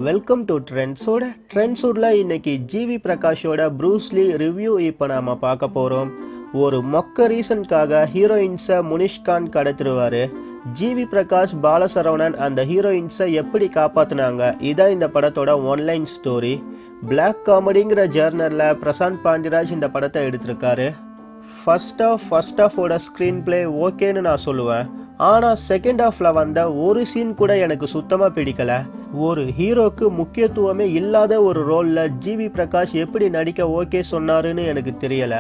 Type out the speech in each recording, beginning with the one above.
Welcome to ட்ரெண்ட்ஸோட இன்னைக்கு GV பிரகாஷோட Bruce Lee review இப்போ நாம பார்க்க போகிறோம். ஒரு மொக்க ரீசனுக்காக ஹீரோயின்ஸை முனிஷ்கான் கடத்திடுவார். ஜிவி பிரகாஷ், பாலசரவணன் அந்த ஹீரோயின்ஸை எப்படி காப்பாற்றினாங்க, இதான் இந்த படத்தோட ஒன்லைன் ஸ்டோரி. பிளாக் காமெடிங்கிற ஜேர்னலில் பிரசாந்த் பாண்டிராஜ் இந்த படத்தை எடுத்திருக்காரு. ஃபர்ஸ்ட் ஆஃபோட ஸ்க்ரீன் பிளே ஓகேன்னு நான் சொல்லுவேன். ஆனால் செகண்ட் ஹாஃபில் வந்த ஒரு சீன் கூட எனக்கு சுத்தமாக பிடிக்கல. ஒரு ஹீரோக்கு முக்கியத்துவமே இல்லாத ஒரு ரோலில் ஜிவி பிரகாஷ் எப்படி நடிக்க ஓகே சொன்னாருன்னு எனக்கு தெரியல.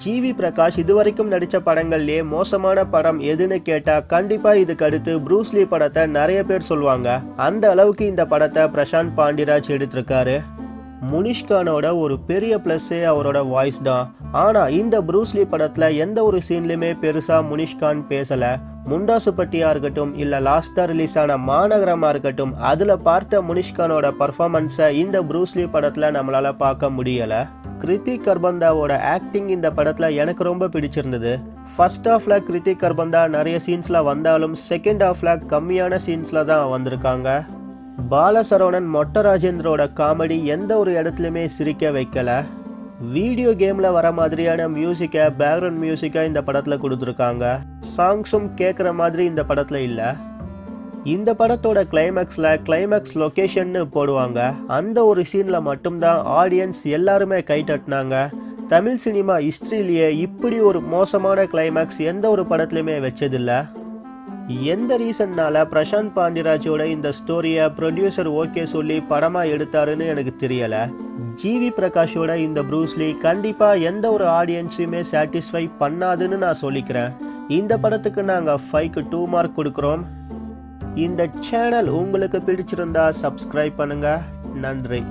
ஜிவி பிரகாஷ் இதுவரைக்கும் நடித்த படங்கள்லேயே மோசமான படம் எதுன்னு கேட்டால் கண்டிப்பாக இதுக்கு அடுத்து ப்ரூஸ்லி படத்தை நிறைய பேர் சொல்லுவாங்க. அந்த அளவுக்கு இந்த படத்தை பிரசாந்த் பாண்டிராஜ் எடுத்திருக்காரு. முனிஷ்கானோட ஒரு பெரிய ப்ளஸ்ஸே அவரோட வாய்ஸ் தான். ஆனால் இந்த ப்ரூஸ்லி படத்தில் எந்த ஒரு சீன்லையுமே பெருசாக முனிஷ்கான் பேசலை. முண்டாசுப்பட்டியாக இருக்கட்டும், இல்லை லாஸ்ட்டாக ரிலீஸ் ஆன மாநகரமாக இருக்கட்டும், அதில் பார்த்த முனிஷ்கானோட பர்ஃபார்மன்ஸை இந்த ப்ரூஸ்லி படத்தில் நம்மளால் பார்க்க முடியலை. கிருத்திக் கர்பந்தாவோட ஆக்டிங் இந்த படத்தில் எனக்கு ரொம்ப பிடிச்சிருந்தது. ஃபர்ஸ்ட் ஹாஃபில் கிருத்திக் கர்பந்தா நிறைய சீன்ஸில் வந்தாலும் செகண்ட் ஹாஃபில் கம்மியான சீன்ஸில் தான் வந்திருக்காங்க. பாலசரவணன், மொட்ட ராஜேந்திரோட காமெடி எந்த ஒரு இடத்துலையுமே சிரிக்க வைக்கல. வீடியோ கேமில் வர மாதிரியான மியூசிக்கை, பேக்ரவுண்ட் மியூசிக்கை இந்த படத்தில் கொடுத்துருக்காங்க. சாங்ஸும் கேட்குற மாதிரி இந்த படத்தில் இல்லை. இந்த படத்தோட கிளைமேக்ஸ் லொக்கேஷன்னு போடுவாங்க. அந்த ஒரு சீனில் மட்டும்தான் ஆடியன்ஸ் எல்லாருமே கை தட்டினாங்க. தமிழ் சினிமா ஹிஸ்ட்ரியிலேயே இப்படி ஒரு மோசமான கிளைமேக்ஸ் எந்த ஒரு படத்துலையுமே வச்சதில்லை. எந்த ரீசன்னால பிரசாந்த் பாண்டிராஜோட இந்த ஸ்டோரியை ப்ரொடியூசர் ஓகே சொல்லி படமாக எடுத்தாருன்னு எனக்கு தெரியலை. ஜிவி பிரகாஷோட இந்த ப்ரூஸ்லி கண்டிப்பாக எந்த ஒரு ஆடியன்ஸையுமே சாட்டிஸ்ஃபை பண்ணாதுன்னு நான் சொல்லிக்கிறேன். இந்த படத்துக்கு நாங்கள் 5க்கு 2 மார்க் கொடுக்குறோம். இந்த சேனல் உங்களுக்கு பிடிச்சிருந்தா சப்ஸ்கிரைப் பண்ணுங்கள். நன்றி.